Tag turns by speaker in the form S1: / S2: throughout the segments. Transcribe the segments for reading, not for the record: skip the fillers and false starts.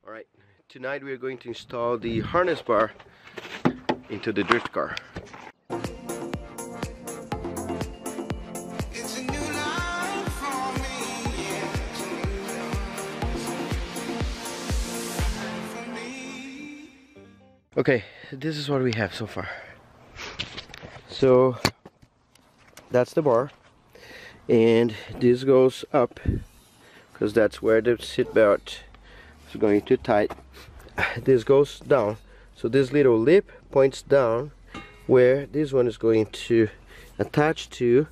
S1: Alright, tonight we are going to install the harness bar into the drift car. Okay, this is what we have so far. So that's the bar, and this goes up because that's where the seat belt is going to tight. This goes down, so this little lip points down where this one is going to attach to,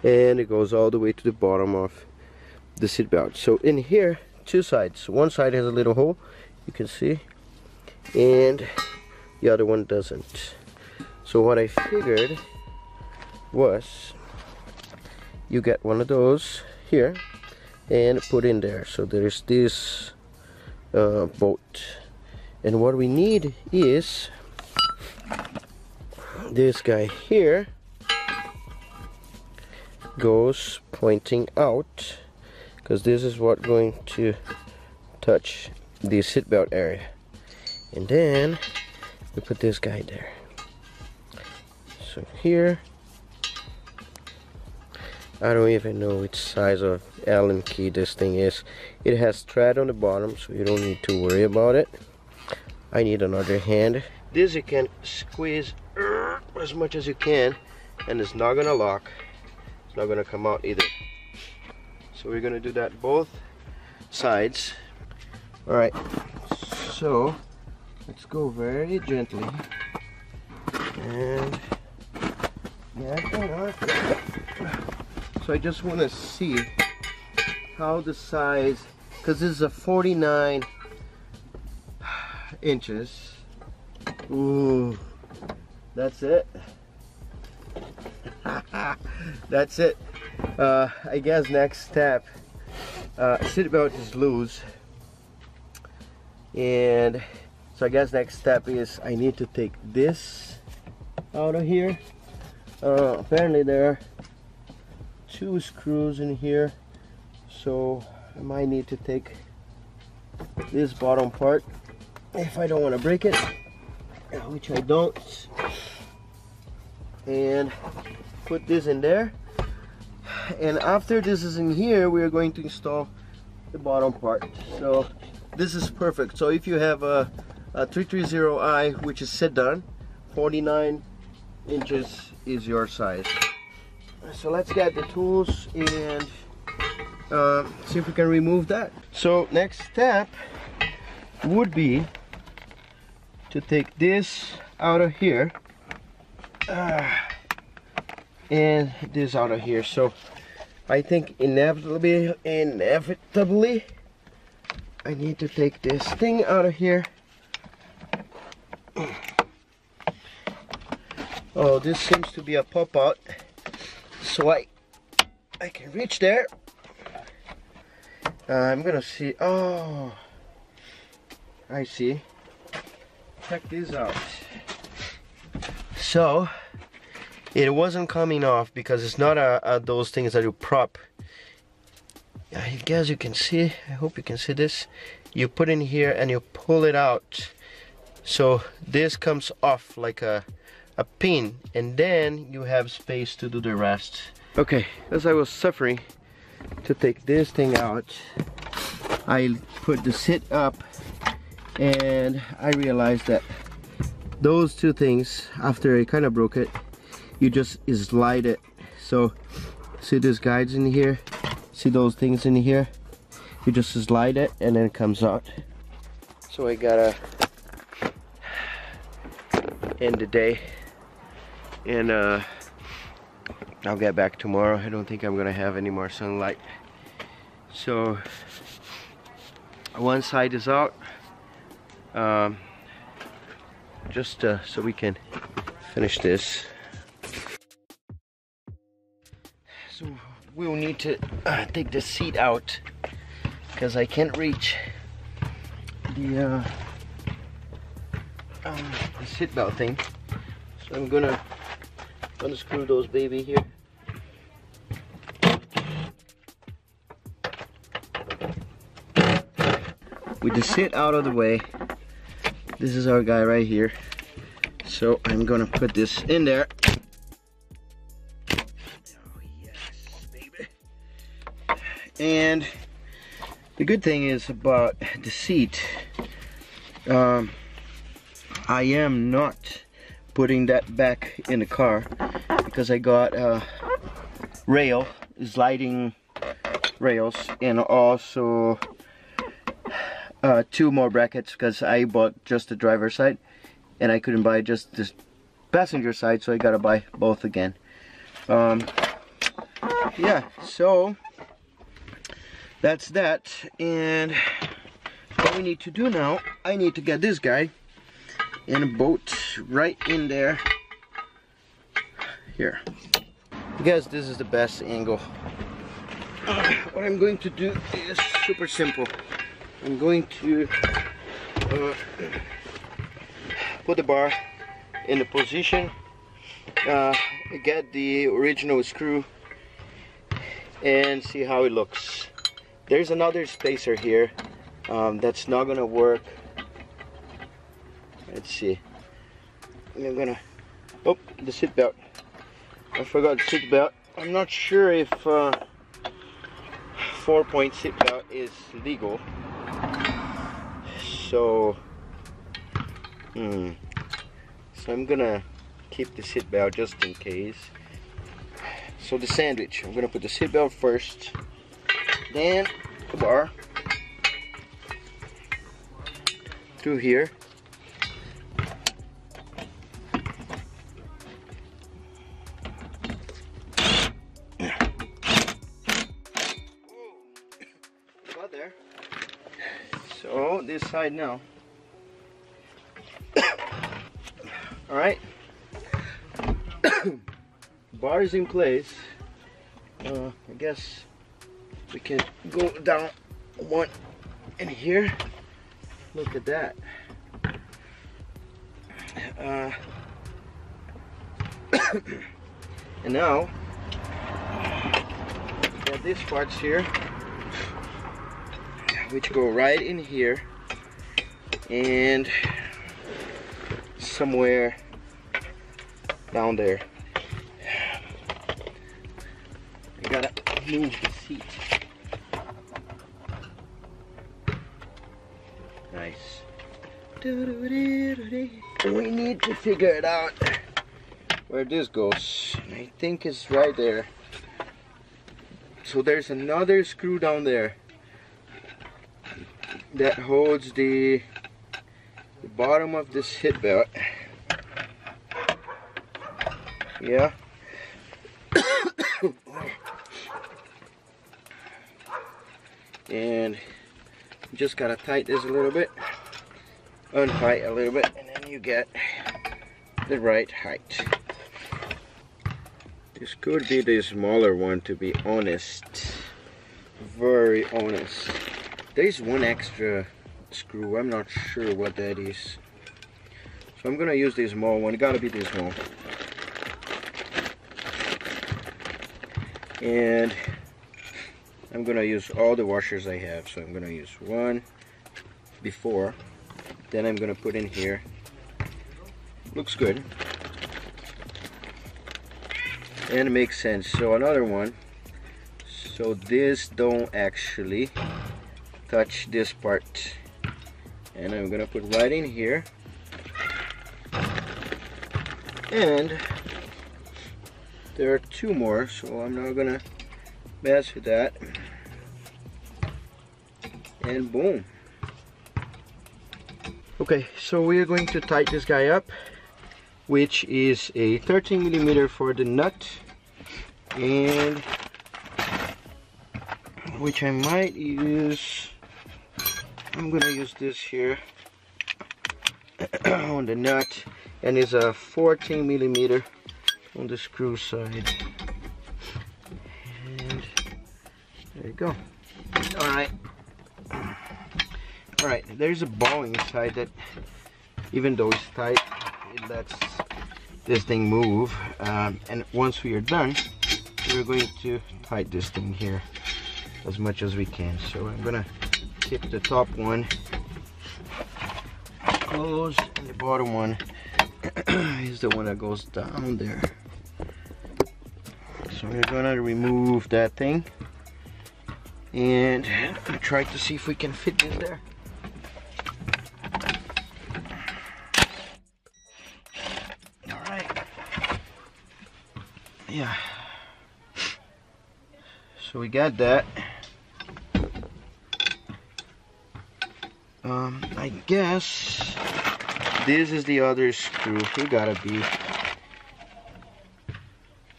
S1: and it goes all the way to the bottom of the seat belt. So in here, two sides. One side has a little hole, you can see, and the other one doesn't. So what I figured was you get one of those here and put in there. So there's this bolt, and what we need is this guy here goes pointing out, because this is what going to touch the seatbelt area, and then we put this guy there. So here, I don't even know which size of Allen key this thing is. It has thread on the bottom, so you don't need to worry about it. I need another hand. This you can squeeze as much as you can, and it's not gonna lock. It's not gonna come out either. So we're gonna do that both sides. Alright, so let's go very gently and get that off. So I just want to see how the size, because this is a 49 inches. Ooh, that's it. That's it. I guess next step, seatbelt is loose, and so I guess next step is I need to take this out of here. Apparently there are 2 screws in here, so I might need to take this bottom part if I don't want to break it, which I don't, and put this in there. And after this is in here, we are going to install the bottom part. So this is perfect. So if you have a 330i, which is sedan, 49 inches is your size. So let's get the tools and see if we can remove that. So next step would be to take this out of here and this out of here. So I think inevitably I need to take this thing out of here. Oh, this seems to be a pop-out, so I can reach there. I'm gonna see. Oh, I see. Check this out. So it wasn't coming off because it's not those things that you prop. I guess you can see. I hope you can see this. You put in here and you pull it out, so this comes off like a pin, and then you have space to do the rest. Okay, as I was suffering to take this thing out, I put the seat up, and I realized that those two things, after I kind of broke it, you just slide it. So see these guides in here, see those things in here, you just slide it and then it comes out. So I gotta end the day, and I'll get back tomorrow. I don't think I'm gonna have any more sunlight. So one side is out, just so we can finish this. So we'll need to take the seat out because I can't reach the seat belt thing. So I'm gonna unscrew those baby here. with the seat out of the way. This is our guy right here. So I'm gonna put this in there. Oh yes, baby. And the good thing is about the seat, I am not putting that back in the car because I got a rail, sliding rails, and also 2 more brackets because I bought just the driver's side and I couldn't buy just the passenger side, so I gotta buy both again. Yeah, so that's that. And what we need to do now, I need to get this guy in a boat right in there. Here. Because this is the best angle. What I'm going to do is super simple. I'm going to put the bar in the position, get the original screw, and see how it looks. There's another spacer here that's not gonna work. Let's see. I'm gonna, oh, the seat belt. I forgot the seat belt. I'm not sure if 4-point seat belt is legal. So I'm gonna keep the seat belt just in case. So the sandwich, I'm gonna put the seat belt first, then the bar through here. Got there. So this side now. All right. Bar is in place. I guess we can go down one in here. Look at that. And now we got these parts here, which go right in here and somewhere down there. I gotta move the seat. Nice. We need to figure it out where this goes. I think it's right there. So there's another screw down there that holds the bottom of this seat belt. Yeah. And you just gotta tighten this a little bit, untight a little bit, and then you get the right height. This could be the smaller one, to be honest. Very honest. There's one extra screw, I'm not sure what that is. So I'm gonna use the small one, it gotta be this small. And I'm gonna use all the washers I have. So I'm gonna use one before, then I'm gonna put in here. Looks good. And it makes sense. So another one. So this don't actually touch this part. And I'm gonna put right in here. And there are 2 more, so I'm not gonna mess with that. And boom. Okay, so we are going to tighten this guy up, which is a 13mm for the nut, and which I might use. I'm gonna use this here on the nut, and it's a 14mm on the screw side. And there you go. Alright, there's a ball inside that, even though it's tight, it lets this thing move. And once we are done, we're going to tighten this thing here as much as we can. So I'm gonna keep the top one closed, and the bottom one is the one that goes down there. So we're gonna remove that thing and try to see if we can fit this there. All right. Yeah. So we got that. I guess this is the other screw. It gotta be.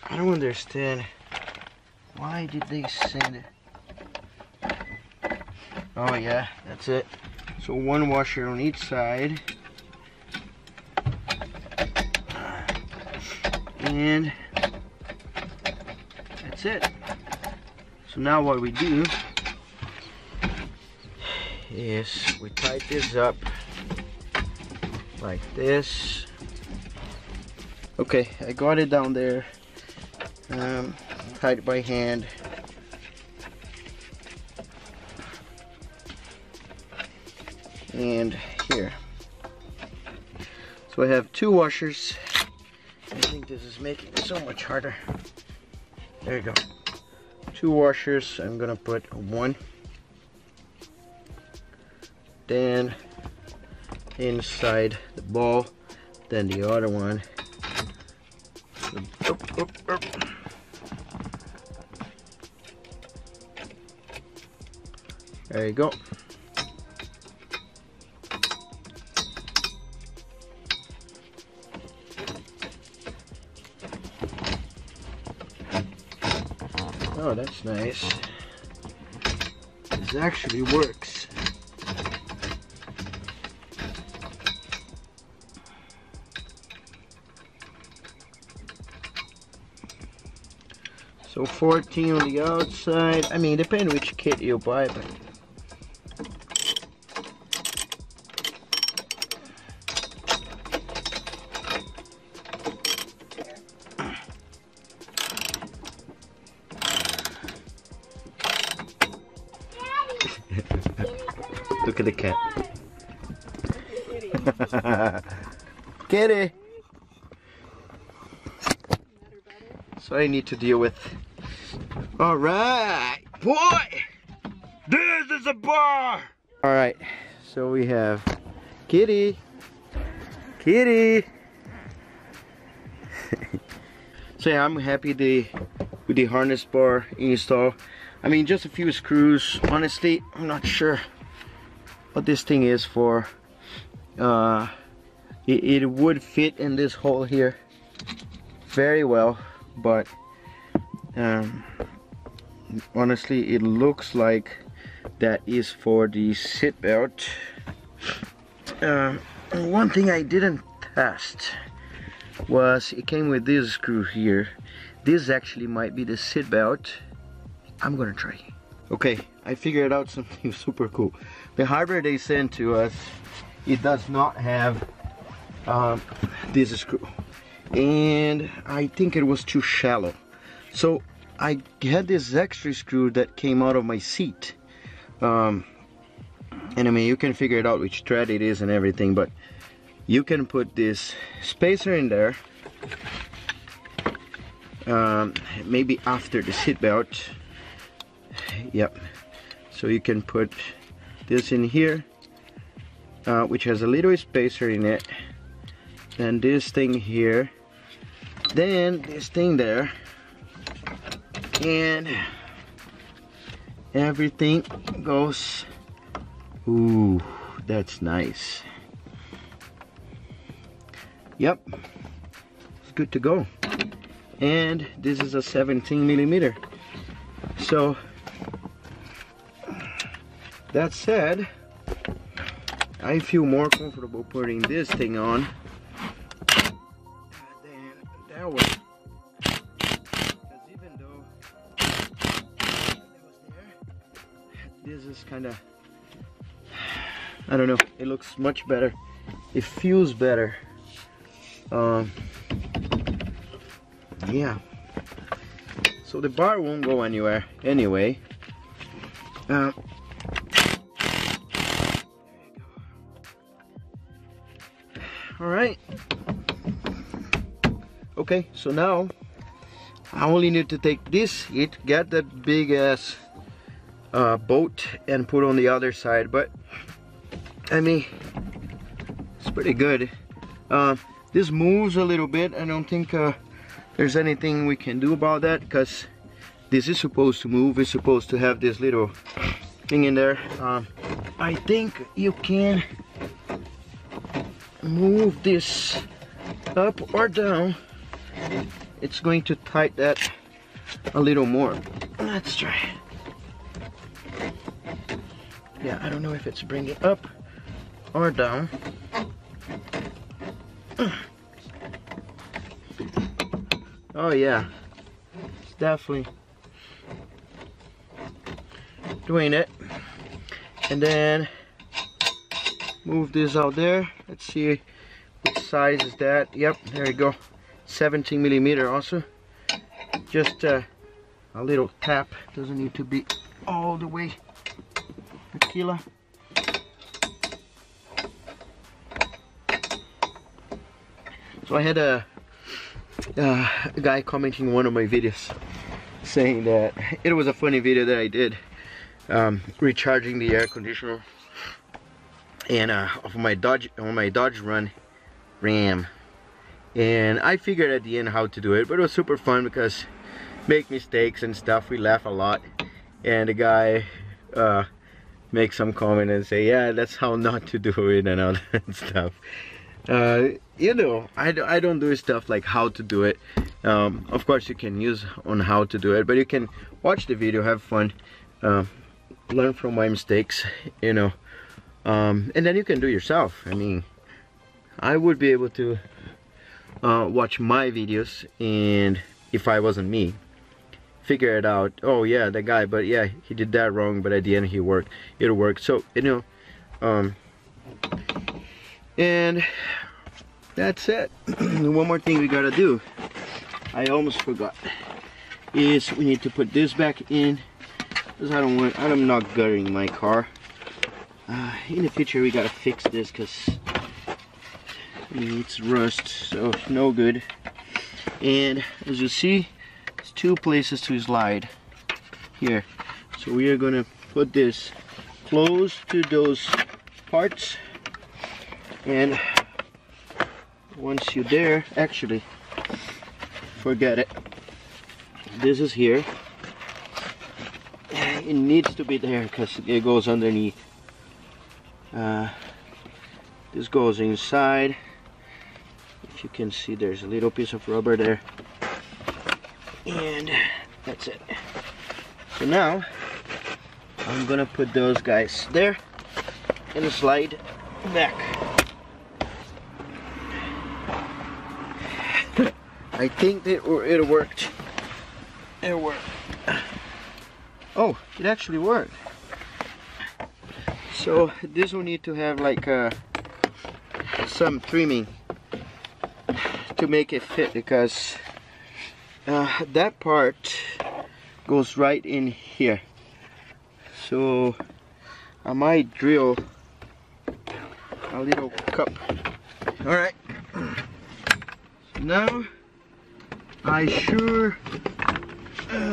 S1: I don't understand. Why did they send it? Oh yeah, that's it. So one washer on each side. And that's it. So now what we do is we tighten this up like this. Okay, I got it down there. Tied it by hand. And here. So I have two washers. I think this is making it so much harder. There you go. Two washers. I'm gonna put one. Then inside the ball. Then the other one. There you go. Oh, that's nice. This actually works. So 14 on the outside. I mean, depending which kit you buy, but look at the cat. Kitty. So I need to deal with. All right, boy. This is a bar. All right. So we have Kitty. Kitty. So yeah, I'm happy with the harness bar install. I mean, just a few screws. Honestly, I'm not sure what this thing is for. It would fit in this hole here very well, but honestly, it looks like that is for the seat belt. One thing I didn't test was it came with this screw here. This actually might be the seat belt. I'm gonna try. Okay, I figured out something super cool. The hardware they sent to us, it does not have this screw, and I think it was too shallow. So I had this extra screw that came out of my seat, and I mean, you can figure it out which thread it is and everything, but you can put this spacer in there, maybe after the seat belt. Yep. So you can put this in here, which has a little spacer in it, then this thing here, then this thing there, and everything goes. Ooh, that's nice. Yep, it's good to go. And this is a 17mm. So that said, I feel more comfortable putting this thing on than that one. Because even though it was there, this is kind of, I don't know, it looks much better. It feels better. Yeah. So the bar won't go anywhere anyway. All right. Okay, so now I only need to take this heat, get that big ass bolt and put on the other side, but I mean, it's pretty good. This moves a little bit. I don't think there's anything we can do about that, because this is supposed to move. It's supposed to have this little thing in there. I think you can move this up or down. It's going to tighten that a little more. Let's try. Yeah, I don't know if it's bringing up or down. Oh yeah, it's definitely doing it. And then move this out there. Let's see what size is that. Yep, there you go. 17 millimeter also. Just a little tap. Doesn't need to be all the way a kilo. So I had a guy commenting on one of my videos saying that it was a funny video that I did, recharging the air conditioner and of my Dodge Ram, and I figured at the end how to do it, but it was super fun because make mistakes and stuff. We laugh a lot, and the guy make some comment and say, yeah, that's how not to do it and all that stuff. You know, I don't do stuff like how to do it. Of course you can use on how to do it, but you can watch the video, have fun, learn from my mistakes, you know, and then you can do yourself. I mean, I would be able to watch my videos, and if I wasn't me, figure it out. Oh yeah, that guy, but yeah, he did that wrong, but at the end it'll work. So, you know, and that's it. One more thing we gotta do, I almost forgot, is we need to put this back in, because I'm not guttering my car. In the future we gotta fix this, because it's rust, so no good. And as you see, it's two places to slide here, so we are gonna put this close to those parts, and once you're there, actually forget it, this is here, it needs to be there because it goes underneath. This goes inside. If you can see, there's a little piece of rubber there, and that's it. So now I'm gonna put those guys there and slide back. I think that it worked. It worked. Oh, it actually worked. So this will need to have like some trimming to make it fit, because that part goes right in here. So I might drill a little cup. All right. So now I sure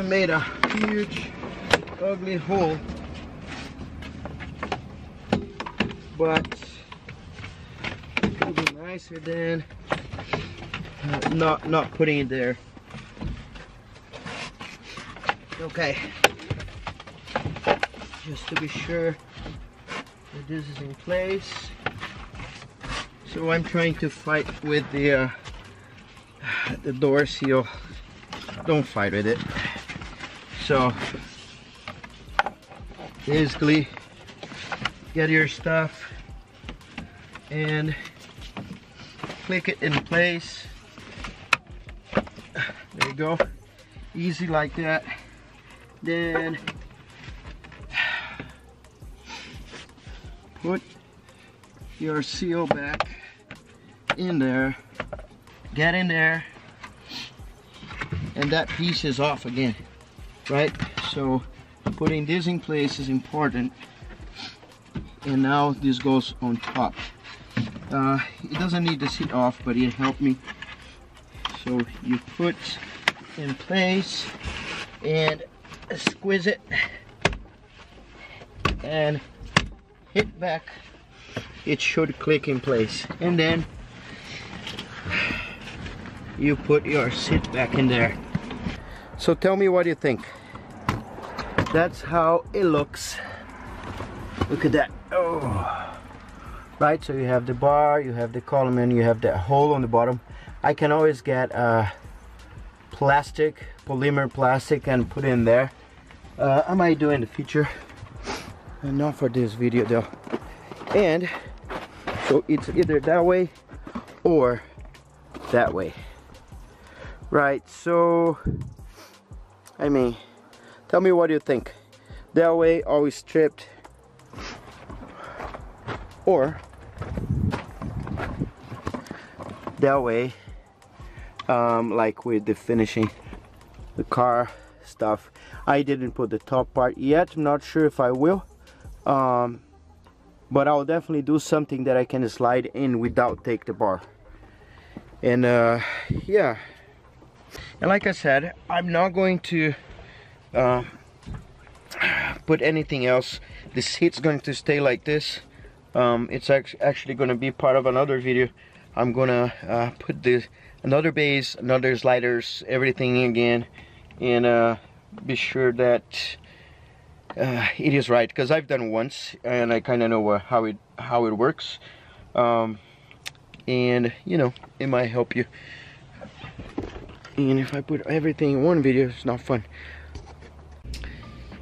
S1: made a huge ugly hole, but it would be nicer than not putting it there. Okay, just to be sure that this is in place. So I'm trying to fight with the door seal. Don't fight with it. So basically get your stuff and click it in place. There you go, easy like that. Then put your seal back in there, get in there, and that piece is off again, right? So putting this in place is important, and now this goes on top. It doesn't need the seat off, but it helped me. So you put in place and squeeze it and hit back. It should click in place, and then you put your seat back in there. So tell me what you think. That's how it looks. Look at that. Oh, right. So you have the bar, you have the column, and you have that hole on the bottom. I can always get plastic, polymer plastic, and put in there. I might do in the future, and not for this video though. And so it's either that way or that way, right? So I mean, tell me what you think. That way, always stripped, or that way, like with the finishing the car stuff. I didn't put the top part yet. I'm not sure if I will, but I'll definitely do something that I can slide in without take the bar. And yeah, and like I said, I'm not going to put anything else. The seat's going to stay like this. It's actually going to be part of another video. I'm gonna put another base, another sliders, everything again, and be sure that it is right, because I've done once and I kind of know how it works, and you know, it might help you. And if I put everything in one video, it's not fun.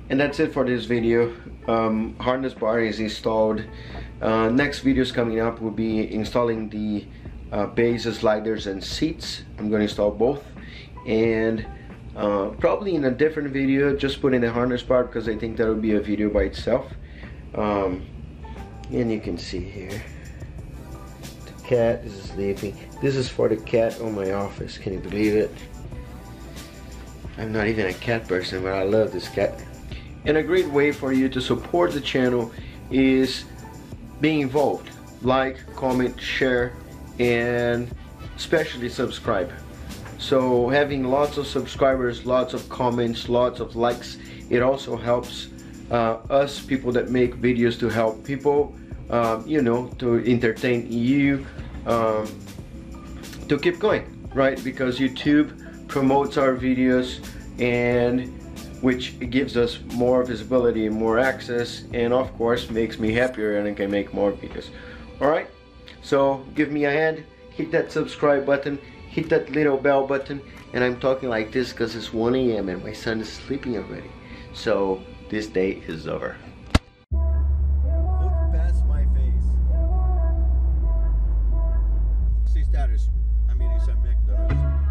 S1: And that's it for this video. Harness bar is installed. Next videos coming up will be installing the base, sliders, and seats. I'm going to install both, and probably in a different video, just put in the harness part, because I think that will be a video by itself. And you can see here, the cat is sleeping. This is for the cat on my office. Can you believe it? I'm not even a cat person, but I love this cat. And a great way for you to support the channel is being involved. Like, comment, share, and especially subscribe. So having lots of subscribers, lots of comments, lots of likes, it also helps us, people that make videos, to help people, you know, to entertain you, to keep going, right? Because YouTube promotes our videos, and which gives us more visibility and more access, and of course makes me happier, and I can make more videos. Alright, so give me a hand, hit that subscribe button, hit that little bell button. And I'm talking like this because it's 1 AM and my son is sleeping already. So this day is over.
S2: Look past my face. See status. I'm eating some McDonald's.